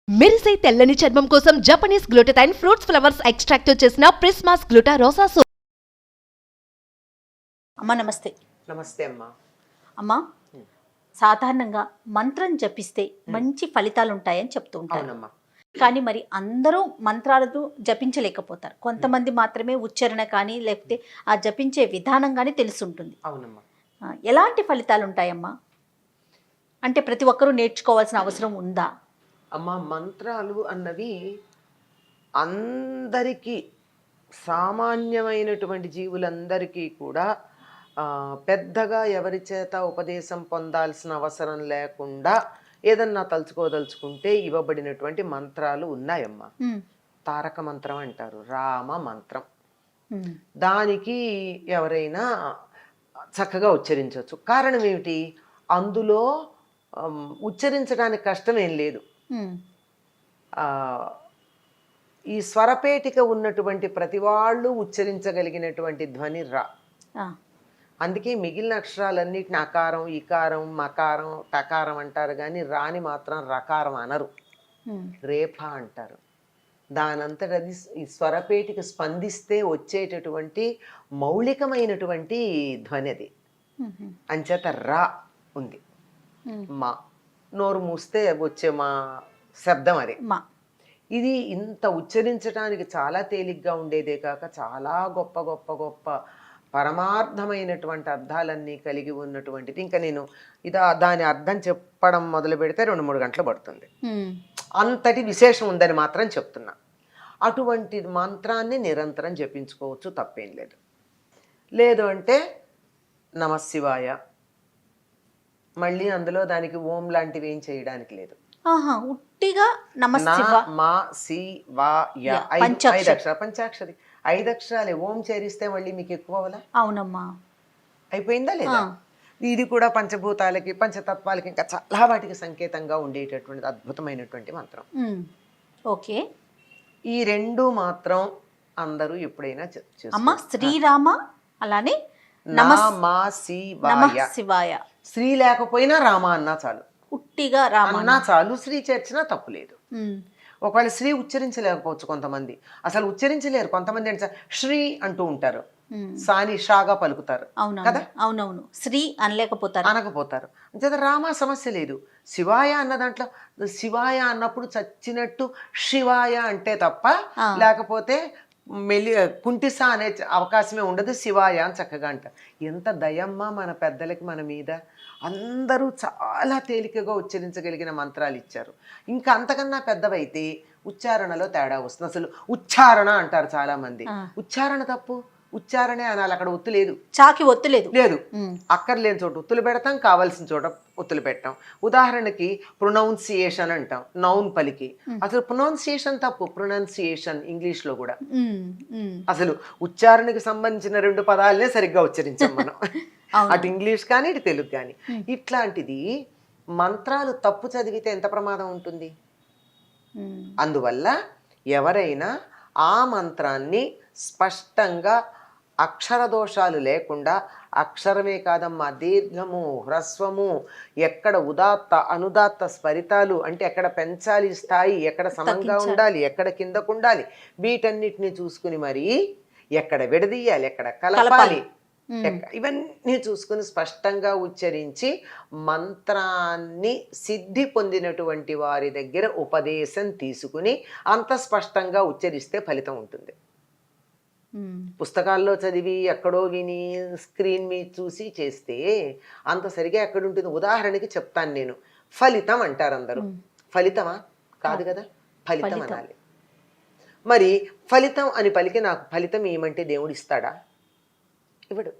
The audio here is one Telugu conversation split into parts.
మెరిసే తెల్లని చర్మం కోసం Japanese glutathione fruits flowers extract తో చేసిన ప్రిస్మాస్ గ్లూటా రోసా సోప్. అమ్మ నమస్తే. నమస్తే అమ్మా. అమ్మ సాధారణంగా మంత్రం జపిస్తే మంచి ఫలితాలు ఉంటాయని చెప్తూ ఉంటారు. అవునమ్మా. కానీ మరి అందరూ మంత్రాలతో జపించలేకపోతారు. కొంతమంది మాత్రమే ఉచ్చారణ కానీ లేకపోతే ఆ జపించే విధానం కానీ తెలుసుంటుంది. అవునమ్మా. ఎలాంటి ఫలితాలు ఉంటాయమ్మా? అంటే ప్రతి ఒక్కరూ నేర్చుకోవాల్సిన అవసరం ఉందా? అమ్మ మంత్రాలు అన్నవి అందరికీ, సామాన్యమైనటువంటి జీవులందరికీ కూడా పెద్దగా ఎవరి చేత ఉపదేశం పొందాల్సిన అవసరం లేకుండా ఏదన్నా తలుచుకోదలుచుకుంటే ఇవ్వబడినటువంటి మంత్రాలు ఉన్నాయమ్మా. తారక మంత్రం అంటారు, రామ మంత్రం. దానికి ఎవరైనా చక్కగా ఉచ్చరించవచ్చు. కారణం ఏమిటి? అందులో ఉచ్చరించడానికి కష్టమేం లేదు. ఈ స్వరపేటిక ఉన్నటువంటి ప్రతి వాళ్ళు ఉచ్చరించగలిగినటువంటి ధ్వని రా. అందుకే మిగిలిన అక్షరాలన్నిటిని అకారం, ఇకారం, మకారం, టకారం అంటారు, కానీ రాని మాత్రం రకారం అనరు, రేఫ అంటారు. దానంతట అది ఈ స్వరపేటిక స్పందిస్తే వచ్చేటటువంటి మౌలికమైనటువంటి ధ్వని అది. అంచేత రా ఉంది. మా నోరు మూస్తే వచ్చే మా శబ్దం అదే. ఇది ఇంత ఉచ్చరించడానికి చాలా తేలిగ్గా ఉండేదే కాక చాలా గొప్ప గొప్ప గొప్ప పరమార్థమైనటువంటి అర్థాలన్నీ కలిగి ఉన్నటువంటిది. ఇంకా నేను దాని అర్థం చెప్పడం మొదలు పెడితే 2-3 గంటలు పడుతుంది. అంతటి విశేషం ఉందని మాత్రం చెప్తున్నా. అటువంటి మంత్రాన్ని నిరంతరం జపించుకోవచ్చు, తప్పేం లేదు. లేదు అంటే నమశివాయ, మళ్ళీ అందులో దానికి ఓం లాంటివి ఏం చేయడానికి లేదు. ఉట్టిగా పంచాక్షరి 5 అక్షరాలే. ఓం చేరిస్తే మళ్ళీ మీకు ఎక్కువ అవలా? అవునమ్మా. అయిపోయిందా లేదా? ఇది కూడా పంచభూతాలకి, పంచతత్వాలకి, ఇంకా చాలా వాటికి సంకేతంగా ఉండేటటువంటి అద్భుతమైనటువంటి మంత్రం. ఓకే. ఈ 2 మాత్రం అందరూ ఎప్పుడైనా అమ్మా. శ్రీరామ, అలానే శివాయ. శ్రీ లేకపోయినా రామ అన్నా చాలు, ఉట్టిగా రామ అన్నా చాలు. శ్రీ చేర్చినా తప్పు లేదు. ఒకవేళ శ్రీ ఉచ్చరించలేకపోవచ్చు కొంతమంది, అసలు ఉచ్చరించలేరు కొంతమంది. అంటే శ్రీ అంటూ ఉంటారు, సాని షాగా పలుకుతారు కదా. అవునవును. శ్రీ అనకపోతారు. అంతే రామ సమస్య లేదు. శివాయ అన్న దాంట్లో శివాయ అన్నప్పుడు చచ్చినట్టు శివాయ అంటే తప్ప, లేకపోతే కుంటిసా అనే అవకాశమే ఉండదు. శివాయ అని చక్కగా అంటారు. ఎంత దయమ్మ మన పెద్దలకి మన మీద. అందరూ చాలా తేలికగా ఉచ్చరించగలిగిన మంత్రాలు ఇచ్చారు. ఇంకా అంతకన్నా పెద్దవైతే ఉచ్చారణలో తేడా వస్తుంది. అసలు ఉచ్చారణ అంటారు చాలా మంది. ఉచ్చారణ తప్పు, ఉచ్చారణే అనాలి. అక్కడ ఒత్తు లేదు, చాకి ఒత్తు లేదు. అక్కర్లేని చోట ఒత్తులు పెడతాం, కావాల్సిన చోట ఒత్తులు పెట్టాం. ఉదాహరణకి ప్రొనౌన్సియేషన్ అంటాం, నౌన్ పలికి. అసలు ప్రొనౌన్సియేషన్ తప్పు, ప్రొనౌన్సియేషన్ ఇంగ్లీష్లో కూడా. అసలు ఉచ్చారణకి సంబంధించిన 2 పదాలనే సరిగ్గా ఉచ్చరించాం మనం, అటు ఇంగ్లీష్ కానీ ఇటు తెలుగు కానీ. ఇట్లాంటిది మంత్రాలు తప్పు చదివితే ఎంత ప్రమాదం ఉంటుంది. అందువల్ల ఎవరైనా ఆ మంత్రాన్ని స్పష్టంగా అక్షర దోషాలు లేకుండా, అక్షరమే కాదమ్మా, దీర్ఘము, హ్రస్వము, ఎక్కడ ఉదాత్త అనుదాత్త స్వరితాలు అంటే ఎక్కడ పెంచాలి స్థాయి, ఎక్కడ సమంగా ఉండాలి, ఎక్కడ కిందకు ఉండాలి, వీటన్నిటిని చూసుకుని మరి ఎక్కడ విడదీయాలి, ఎక్కడ కలపాలి, ఇవన్నీ చూసుకుని స్పష్టంగా ఉచ్చరించి మంత్రాన్ని సిద్ధి పొందినటువంటి వారి దగ్గర ఉపదేశం తీసుకుని అంత స్పష్టంగా ఉచ్చరిస్తే ఫలితం ఉంటుంది. పుస్తకాల్లో చదివి ఎక్కడో విని స్క్రీన్ మీద చూసి చేస్తే అంత సరిగా ఎక్కడుంటుంది. ఉదాహరణకి చెప్తాను నేను. ఫలితం అంటారు అందరూ. ఫలితమా? కాదు కదా, ఫలితం అనాలి. మరి ఫలితం అని పలికి నాకు ఫలితం ఏమంటే దేవుడు ఇస్తాడా? ఇవ్వడు.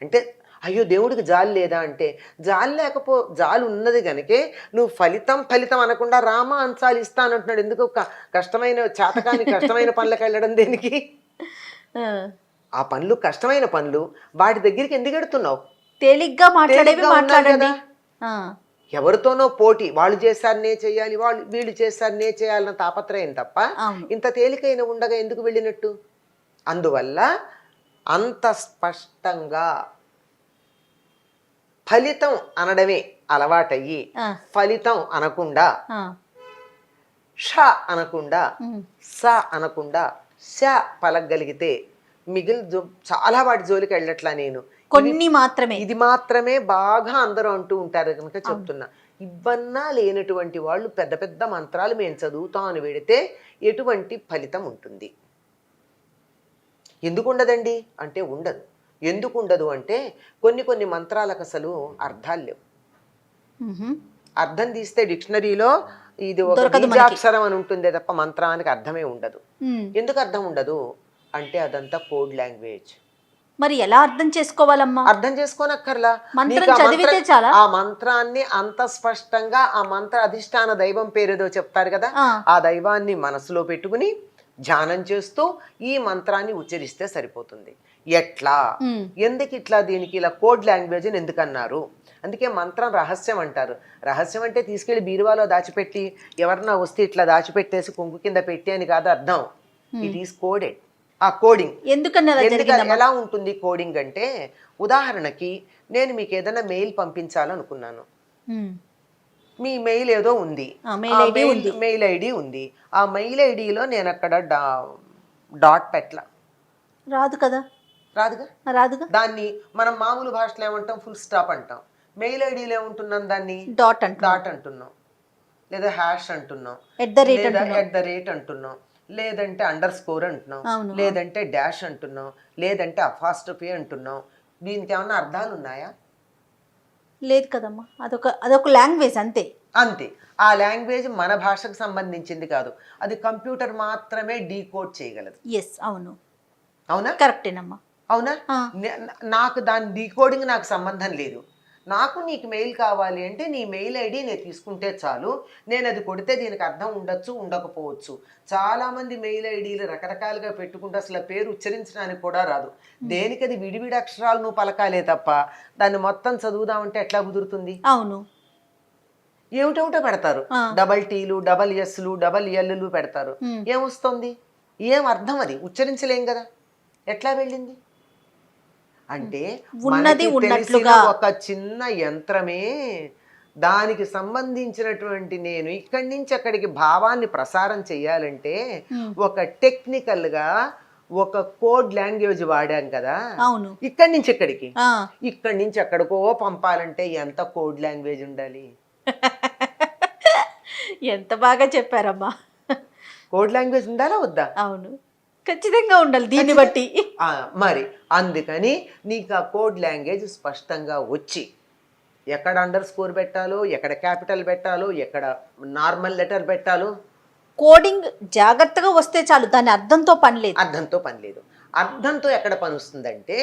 అంటే అయ్యో దేవుడికి జాలి లేదా అంటే, జాలి ఉన్నది కనుకే నువ్వు ఫలితం అనకుండా రామ అంశాలు ఇస్తానంటున్నాడు. ఎందుకు? కష్టమైన కష్టమైన పనులకు వెళ్ళడం దేనికి? ఆ పనులు కష్టమైన పనులు, వాటి దగ్గరికి ఎందుకు ఎడుతున్నావు? తేలిగ్గా మాట్లాడండి. ఎవరితోనో పోటీ, వాళ్ళు చేశారు నే చేయాలి, వీళ్ళు చేశారు నే చేయాలన్న తాపత్రయం తప్ప ఇంత తేలికైన ఉండగా ఎందుకు వెళ్ళినట్టు? అందువల్ల అంత స్పష్టంగా ఫలితం అనడమే అలవాటయ్యి ఫలితం అనకుండా ష అనకుండా ఉమ్. స అనకుండా శ పలకగలిగితే మిగిలిన చాలా వాటి జోలికి వెళ్ళట్లా నేను. కొన్ని మాత్రమే. ఇది మాత్రమే బాగా అందరూ అంటూ ఉంటారు కనుక చెప్తున్నా. ఇవన్నా లేనటువంటి వాళ్ళు పెద్ద పెద్ద మంత్రాలు మేము చదువుతాం అని పెడితే ఎటువంటి ఫలితం ఉంటుంది? ఎందుకు ఉండదండి అంటే ఉండదు. ఎందుకు ఉండదు అంటే కొన్ని మంత్రాలకు అసలు అర్థాలు లేవు. ఉహుం. అర్థం తీస్తే డిక్షనరీలో ఇది ఒక దొరకదు మనకి. బీజాక్షరం అని ఉంటుందే తప్ప మంత్రానికి అర్థమే ఉండదు. ఉమ్. ఎందుకు అర్థం ఉండదు అంటే అదంతా కోడ్ లాంగ్వేజ్. మరి ఎలా అర్థం చేసుకోవాలమ్మా? అర్థం చేసుకోనక్కర్లా. మంత్రం నీకు ఆ చదివితే చాలా? ఆ మంత్రాన్ని అంత స్పష్టంగా ఆ మంత్ర అధిష్టాన దైవం పేరేదో చెప్తారు కదా, ఆ. ఆ దైవాన్ని మనసులో పెట్టుకుని ధ్యానం చేస్తూ ఈ మంత్రాన్ని ఉచ్చరిస్తే సరిపోతుంది. ఎట్లా, ఉమ్. ఎందుకు ఇట్లా దీనికి ఇలా కోడ్ లాంగ్వేజ్ అని ఎందుకు అన్నారు? అందుకే మంత్రం రహస్యం అంటారు. రహస్యం అంటే తీసుకెళ్లి బీరువాలో దాచిపెట్టి ఎవరన్నా వస్తే ఇట్లా దాచిపెట్టేసి కొంగు కింద పెట్టి అని కాదు అర్థం. It is coded. ఆ కోడింగ్ ఎందుకని అలా జరిగిందమ్మా? ఎలా ఉంటుంది కోడింగ్ అంటే, ఉదాహరణకి నేను మీకు ఏదైనా మెయిల్ పంపించాలనుకున్నాను. ఉమ్. మీ మెయిల్ ఏదో ఉంది, ఆ, మెయిల్ ఐడి ఉంది. మెయిల్ ఐడి ఉంది. ఆ మెయిల్ ఐడిలో నేను అక్కడ డాట్ పెట్టలా, రాదు కదా. రాదుగా. రాదుగా. దాన్ని మనం మామూలు భాషలో ఏమంటాం, ఫుల్ స్టాప్ అంటాం. మెయిల్ ఐడిలో ఏమంటున్నాం, దాన్ని డాట్ అంట. డాట్ అంటున్నాం, లేదా హ్యాష్ అంటున్నాం, @ లేదా అంటున్నాం. అంటున్నాం, లేదంటే అండర్ స్కోర్ అంటున్నాం, అవును. లేదంటే డాష్ అంటున్నాం, లేదంటే అపాస్ట్రఫీ అంటున్నాం. దీనికి ఏమన్నా అర్థాలు ఉన్నాయా? లేదు కదమ్మా. అదొక లాంగ్వేజ్ అంతే. అంతే. ఆ లాంగ్వేజ్ మన భాషకు సంబంధించింది కాదు. అది కంప్యూటర్ మాత్రమే డీకోడ్ చేయగలదు. ఎస్, అవును, అవునా? కరెక్టేనమ్మా. అవునా? ఆ. నాకు దాని డీకోడింగ్ నాకు సంబంధం లేదు. నాకు నీకు మెయిల్ కావాలి అంటే నీ మెయిల్ ఐడి నేను తీసుకుంటే చాలు. నేను అది కొడితే దీనికి అర్థం ఉండొచ్చు, ఉండకపోవచ్చు. చాలామంది మెయిల్ ఐడీలు రకరకాలుగా పెట్టుకుంటే అసలు పేరు ఉచ్చరించడానికి కూడా రాదు. దేనికి అది విడివిడి అక్షరాలు నువ్వు పలకాలే తప్ప దాన్ని మొత్తం చదువుదామంటే ఎట్లా కుదురుతుంది? అవును. ఏమిటేమిటో పెడతారు, డబల్ టీలు, డబల్ ఎస్లు, డబల్ ఎల్లు పెడతారు. ఏమొస్తుంది? ఏం అర్థం? అది ఉచ్చరించలేం కదా, ఎట్లా వెళ్ళింది? అంటే ఉన్నది మనకి ఉన్నట్లుగా తెలిసిన ఒక చిన్న యంత్రమే దానికి సంబంధించినటువంటి, నేను ఇక్కడి నుంచి అక్కడికి భావాన్ని ప్రసారం చేయాలంటే ఒక టెక్నికల్ గా ఒక కోడ్ లాంగ్వేజ్ వాడాం కదా. అవును. ఇక్కడి నుంచి ఇక్కడికి, ఆ. ఇక్కడి నుంచి ఎక్కడికో పంపాలంటే ఎంత కోడ్ లాంగ్వేజ్ ఉండాలి? ఎంత బాగా చెప్పారమ్మా. కోడ్ లాంగ్వేజ్ ఉండాలా వద్దా? అవును, ఖచ్చితంగా ఉండాలి దీన్ని బట్టి. మరి అందుకని నీకు ఆ కోడ్ లాంగ్వేజ్ స్పష్టంగా వచ్చి ఎక్కడ అండర్ స్కోర్ పెట్టాలో, ఎక్కడ క్యాపిటల్ పెట్టాలో, ఎక్కడ నార్మల్ లెటర్ పెట్టాలో కోడింగ్ జాగ్రత్తగా వస్తే చాలు, దాని అర్థంతో పని లేదు. అర్థంతో పని లేదు. అర్థంతో ఎక్కడ పని వస్తుందంటే,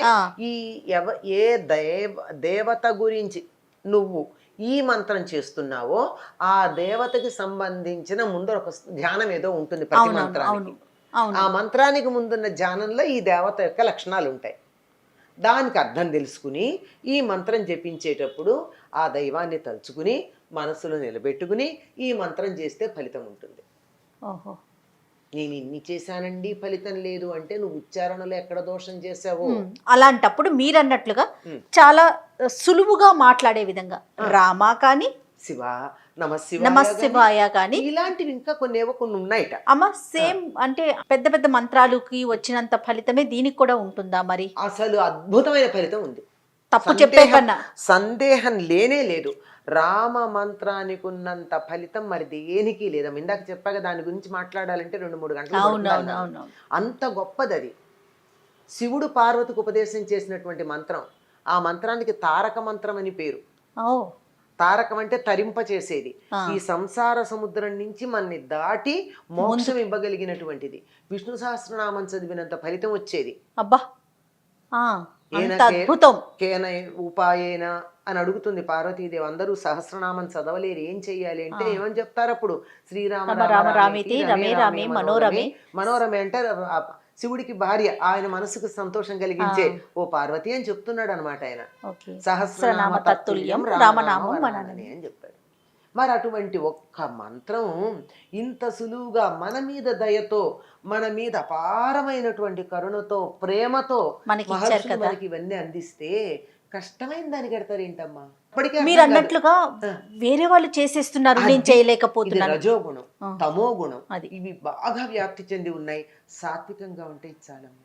ఈ ఏ దేవత గురించి నువ్వు ఈ మంత్రం చేస్తున్నావో ఆ దేవతకి సంబంధించిన ముందు ఒక ధ్యానం ఏదో ఉంటుంది ప్రతి మంత్రానికి. ఆ మంత్రానికి ముందున్న ధ్యానంలో ఈ దేవత యొక్క లక్షణాలు ఉంటాయి. దానికి అర్థం తెలుసుకుని ఈ మంత్రం జపించేటప్పుడు ఆ దైవాన్ని తలుచుకుని మనసులో నిలబెట్టుకుని ఈ మంత్రం చేస్తే ఫలితం ఉంటుంది. ఓహో, నేను ఇన్ని చేశానండి ఫలితం లేదు అంటే నువ్వు ఉచ్చారణలో ఎక్కడ దోషం చేసావో. అలాంటప్పుడు మీరన్నట్లుగా చాలా సులువుగా మాట్లాడే విధంగా రామా కానీ, శివ నమశివాయ కానీ, ఇలాంటివి ఇంకా కొన్ని ఉన్నాయట అమ్మ. సేమ్ అంటే పెద్ద పెద్ద మంత్రాలకి వచ్చినంత ఫలితమే దీనికి కూడా ఉంటుందా మరి? అసలు అద్భుతమైన ఫలితం ఉంది, తప్పు చెప్పే కన్నా సందేహం లేనే లేదు. రామ మంత్రానికి ఉన్నంత ఫలితం మరి దేనికి లేదా. ఇందాక చెప్పాక దాని గురించి మాట్లాడాలంటే 2-3 గంటలు. అంత గొప్పది అది. శివుడు పార్వతికి ఉపదేశం చేసినటువంటి మంత్రం. ఆ మంత్రానికి తారక మంత్రం అని పేరు. తారకం అంటే తరింప చేసేది. ఈ సంసార సముద్రం నుంచి మనని దాటి మోక్షం ఇవ్వగలిగినటువంటిది. విష్ణు సహస్రనామం చదివినంత ఫలితం వచ్చేది. అబ్బా, అద్భుతం. కేన ఉపాయేన అని అడుగుతుంది పార్వతీదేవి. అందరూ సహస్రనామం చదవలేరు, ఏం చెయ్యాలి అంటే ఏమని చెప్తారు అప్పుడు? శ్రీరామ రామ రామేతి రమే రామే మనోరమే. మనోరమే అంటే శివుడికి భార్య, ఆయన మనసుకు సంతోషం కలిగించే ఓ పార్వతి అని చెప్తున్నాడు అనమాట ఆయన. సహస్రనామ తత్తుల్యం రామనామం అని చెప్పాడు. మరి అటువంటి ఒక్క మంత్రం ఇంత సులువుగా మన మీద దయతో, మన మీద అపారమైనటువంటి కరుణతో, ప్రేమతో మనకి ఇవన్నీ అందిస్తే కష్టమైన దానికి కడతారు ఏంటమ్మా? ఇప్పటికే మీరు అర్థం కాదు. అన్నట్లుగా వేరే వాళ్ళు చేసేస్తున్నారు, నేను ఇది చేయలేకపోతున్నాను. రజోగుణం, ఆ. తమో గుణం, అది. ఇవి బాగా వ్యాప్తి చెంది ఉన్నాయి. సాత్వికంగా ఉంటే ఇది చాలమ్మా.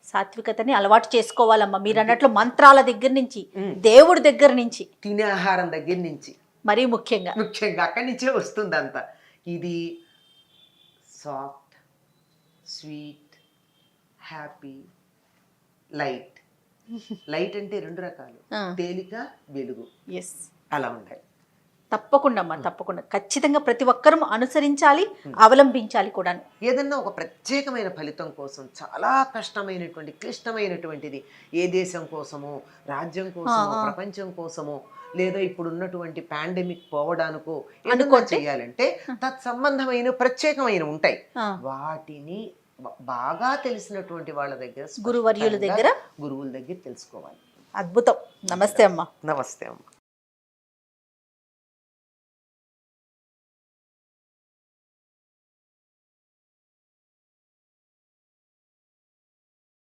సాత్వికతని అలవాటు చేసుకోవాలమ్మా. మీరు అన్నట్లు మంత్రాల దగ్గర నుంచి, దేవుడి దగ్గర నుంచి, తినే ఆహారం దగ్గర నుంచి మరీ ముఖ్యంగా ముఖ్యంగా అక్కడి నుంచే వస్తుంది అంతా. ఇది soft, sweet, happy, light. Light అంటే రెండు రకాలు, ఆ. తేలిక, వెలుగు, ఎస్, అలా ఉండాలి. తప్పకుండా అమ్మా, తప్పకుండా ఖచ్చితంగా ప్రతి ఒక్కరూ అనుసరించాలి, అవలంబించాలి కూడా. ఏదన్నా ఒక ప్రత్యేకమైన ఫలితం కోసం చాలా కష్టమైనటువంటి క్లిష్టమైనటువంటిది, ఏ దేశం కోసమో, రాజ్యం కోసమో, ప్రపంచం కోసమో, లేదా ఇప్పుడు ఉన్నటువంటి పాండమిక్ పోవడానికో ఏదన్నా చేయాలంటే తత్సంబంధమైన ప్రత్యేకమైన ఉంటాయి. వాటిని బాగా తెలిసినటువంటి వాళ్ళ దగ్గర, గురువర్యుల దగ్గర, గురువుల దగ్గర తెలుసుకోవాలి. అద్భుతం. నమస్తే అమ్మా. నమస్తే అమ్మ.